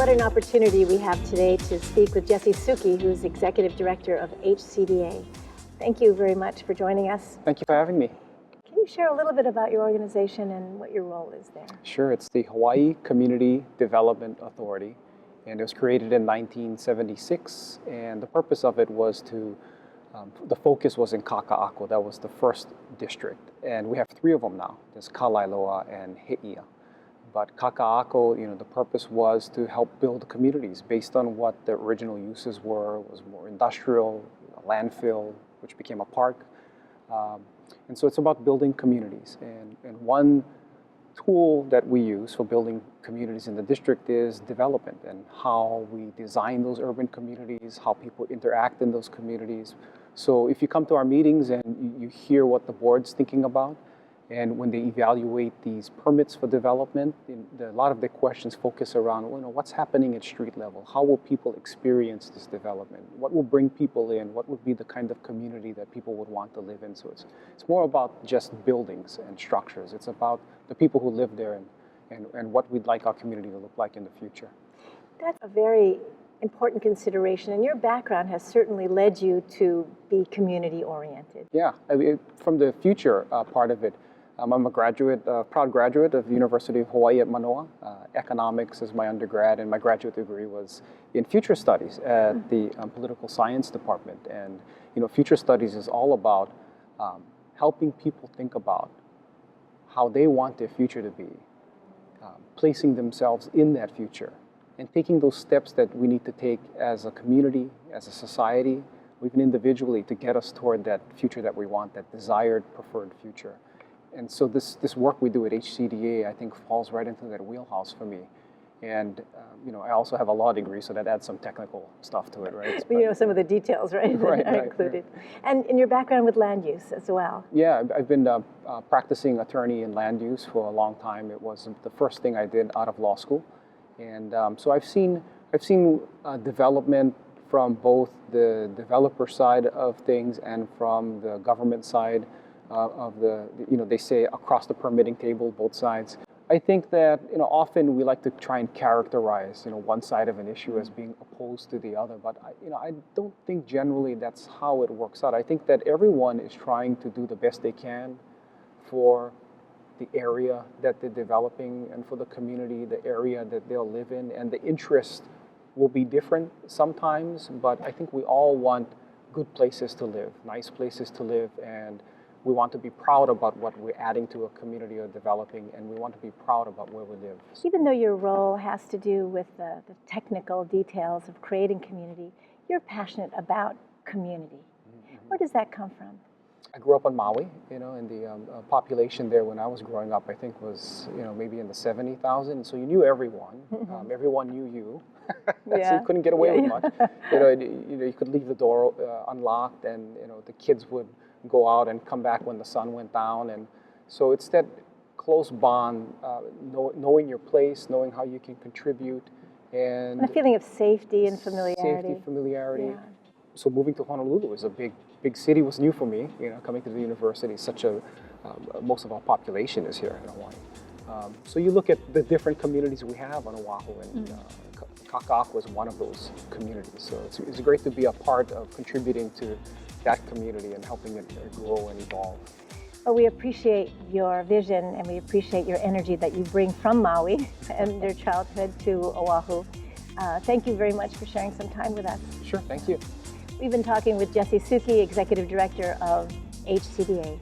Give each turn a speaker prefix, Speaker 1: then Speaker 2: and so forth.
Speaker 1: What an opportunity we have today to speak with Jesse Souki, who's Executive Director of HCDA. Thank you very much for joining us.
Speaker 2: Thank you for having me.
Speaker 1: Can you share a little bit about your organization and what your role is there?
Speaker 2: Sure, it's the Hawaii Community Development Authority, and it was created in 1976, and the purpose of it was to, the focus was in Kawaiaha'o. That was the first district, and we have 3 of them now. There's Kawaiaha'o and He'ia. But Kawaiaha'o, the purpose was to help build communities based on what the original uses were. It was more industrial, a landfill, which became a park. And so it's about building communities. And one tool that we use for building communities in the district is development and how we design those urban communities, how people interact in those communities. So if you come to our meetings and you hear what the board's thinking about, and when they evaluate these permits for development, a lot of the questions focus around, what's happening at street level? How will people experience this development? What will bring people in? What would be the kind of community that people would want to live in? So it's more about just buildings and structures. It's about the people who live there and what we'd like our community to look like in the future. That's
Speaker 1: a very important consideration, and your background has certainly led you to be community-oriented.
Speaker 2: Yeah, from the future part of it, I'm a graduate, proud graduate of the University of Hawaii at Manoa. Economics is my undergrad, and my graduate degree was in future studies at the political science department. And future studies is all about helping people think about how they want their future to be, placing themselves in that future, and taking those steps that we need to take as a community, as a society, or even individually to get us toward that future that we want, that desired, preferred future. And so this work we do at HCDA, I think, falls right into that wheelhouse for me. And I also have a law degree, so that adds some technical stuff to it, right?
Speaker 1: Some of the details, right,
Speaker 2: right,
Speaker 1: are included. And in your background with land use as well.
Speaker 2: Yeah, I've been practicing attorney in land use for a long time. It was the first thing I did out of law school. And so I've seen development from both the developer side of things and from the government side of they say across the permitting table, both sides. I think that often we like to try and characterize one side of an issue as being opposed to the other, but I don't think generally that's how it works out. I think that everyone is trying to do the best they can for the area that they're developing and for the community, the area that they'll live in, and the interest will be different sometimes, but I think we all want good places to live, nice places to live, and we want to be proud about what we're adding to a community or developing, and we want to be proud about where we live.
Speaker 1: Even though your role has to do with the technical details of creating community, you're passionate about community. Mm-hmm. Where does that come from?
Speaker 2: I grew up on Maui, and the population there when I was growing up, I think was, maybe in the 70,000. So you knew everyone. Everyone knew you.
Speaker 1: Yeah.
Speaker 2: So you couldn't get away with much. You could leave the door unlocked, and the kids would go out and come back when the sun went down. And so it's that close bond, knowing your place, knowing how you can contribute. And
Speaker 1: a feeling of safety and familiarity.
Speaker 2: Safety, familiarity.
Speaker 1: Yeah.
Speaker 2: So moving to Honolulu is a big city. Was new for me, coming to the university. Most of our population is here in Hawaii. So you look at the different communities we have on Oahu, and Kawaiaha'o was one of those communities. So it's great to be a part of contributing to that community and helping it grow and evolve.
Speaker 1: Well, we appreciate your vision, and we appreciate your energy that you bring from Maui and your childhood to Oahu. Thank you very much for sharing some time with us.
Speaker 2: Sure, thank you.
Speaker 1: We've been talking with Jesse Souki, Executive Director of HCDA.